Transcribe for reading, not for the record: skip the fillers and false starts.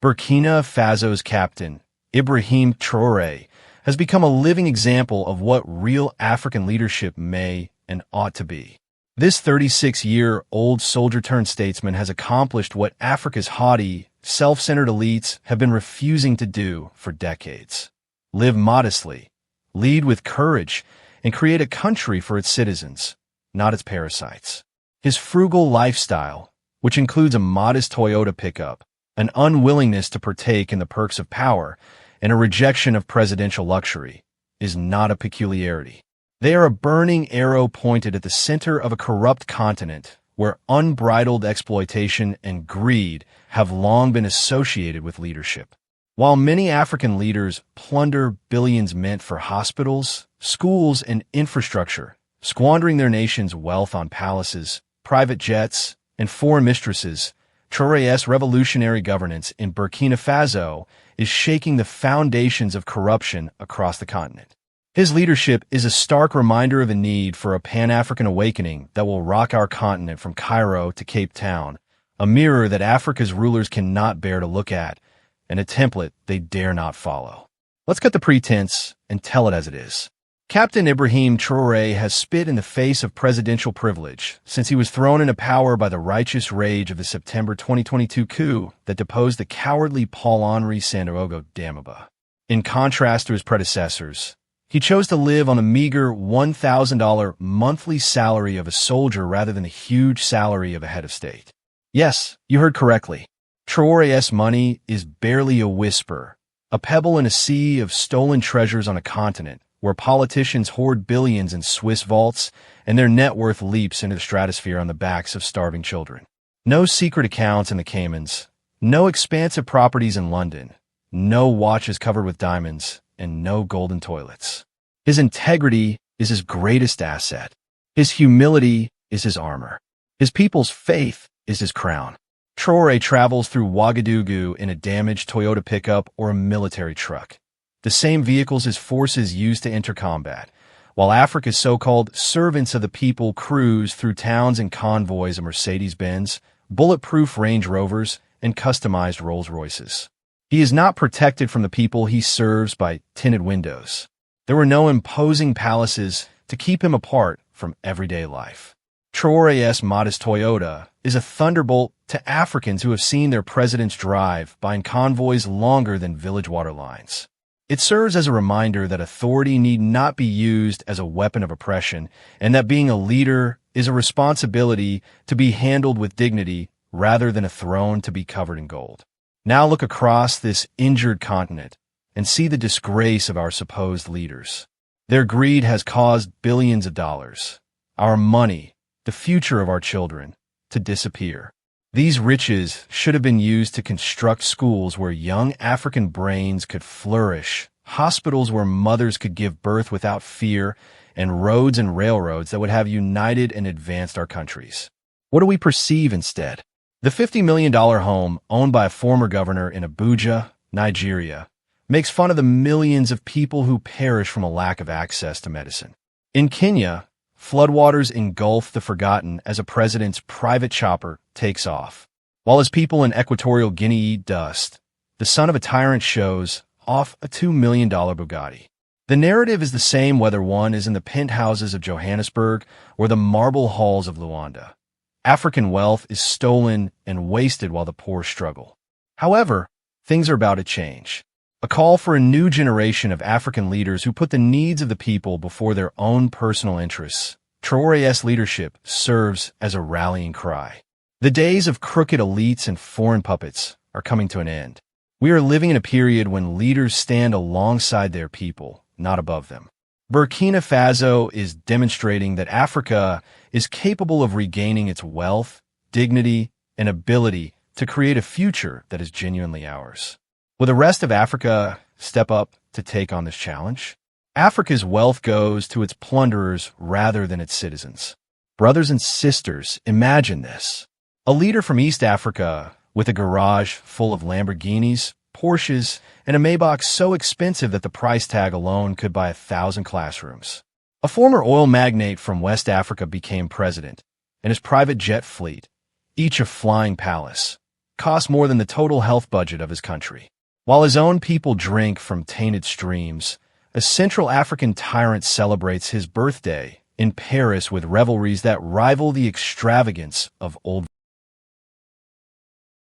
Burkina Faso's captain, Ibrahim Traore, has become a living example of what real African leadership may and ought to be. This 36-year-old soldier-turned-statesman has accomplished what Africa's haughty, self-centered elites have been refusing to do for decades. Live modestly, lead with courage, and create a country for its citizens, not its parasites. His frugal lifestyle, which includes a modest Toyota pickup, an unwillingness to partake in the perks of power, and a rejection of presidential luxury, is not a peculiarity. They are a burning arrow pointed at the center of a corrupt continent where unbridled exploitation and greed have long been associated with leadership. While many African leaders plunder billions meant for hospitals, schools, and infrastructure, squandering their nation's wealth on palaces, private jets, and foreign mistresses, Traore's revolutionary governance in Burkina Faso is shaking the foundations of corruption across the continent. His leadership is a stark reminder of the need for a Pan-African awakening that will rock our continent from Cairo to Cape Town, a mirror that Africa's rulers cannot bear to look at, and a template they dare not follow. Let's cut the pretense and tell it as it is. Captain Ibrahim Traore has spit in the face of presidential privilege since he was thrown into power by the righteous rage of the September 2022 coup that deposed the cowardly Paul-Henri Sandaogo Damiba. In contrast to his predecessors, he chose to live on a meager $1,000 monthly salary of a soldier rather than the huge salary of a head of state. Yes, you heard correctly. Traore's money is barely a whisper, a pebble in a sea of stolen treasures on a continent where politicians hoard billions in Swiss vaults and their net worth leaps into the stratosphere on the backs of starving children. No secret accounts in the Caymans, no expansive properties in London, no watches covered with diamonds, and no golden toilets. His integrity is his greatest asset. His humility is his armor. His people's faith is his crown. Traore travels through Ouagadougou in a damaged Toyota pickup or a military truck, the same vehicles his forces used to enter combat, while Africa's so-called servants of the people cruise through towns in convoys of Mercedes-Benz, bulletproof Range Rovers, and customized Rolls-Royces. He is not protected from the people he serves by tinted windows. There were no imposing palaces to keep him apart from everyday life. Traore's modest Toyota is a thunderbolt to Africans who have seen their presidents drive by in convoys longer than village water lines. It serves as a reminder that authority need not be used as a weapon of oppression, and that being a leader is a responsibility to be handled with dignity rather than a throne to be covered in gold. Now look across this injured continent and see the disgrace of our supposed leaders. Their greed has caused billions of dollars, our money, the future of our children, to disappear. These riches should have been used to construct schools where young African brains could flourish, hospitals where mothers could give birth without fear, and roads and railroads that would have united and advanced our countries. What do we perceive instead? The $50 million home owned by a former governor in Abuja, Nigeria, makes fun of the millions of people who perish from a lack of access to medicine. In Kenya, floodwaters engulf the forgotten as a president's private chopper takes off. While his people in Equatorial Guinea eat dust, the son of a tyrant shows off a $2 million Bugatti. The narrative is the same whether one is in the penthouses of Johannesburg or the marble halls of Luanda. African wealth is stolen and wasted while the poor struggle. However, things are about to change. A call for a new generation of African leaders who put the needs of the people before their own personal interests. Traore's leadership serves as a rallying cry. The days of crooked elites and foreign puppets are coming to an end. We are living in a period when leaders stand alongside their people, not above them. Burkina Faso is demonstrating that Africa is capable of regaining its wealth, dignity, and ability to create a future that is genuinely ours. Will the rest of Africa step up to take on this challenge? Africa's wealth goes to its plunderers rather than its citizens. Brothers and sisters, imagine this. A leader from East Africa with a garage full of Lamborghinis, Porsches, and a Maybach so expensive that the price tag alone could buy 1,000 classrooms. A former oil magnate from West Africa became president, and his private jet fleet, each a flying palace, costs more than the total health budget of his country. While his own people drink from tainted streams, a Central African tyrant celebrates his birthday in Paris with revelries that rival the extravagance of old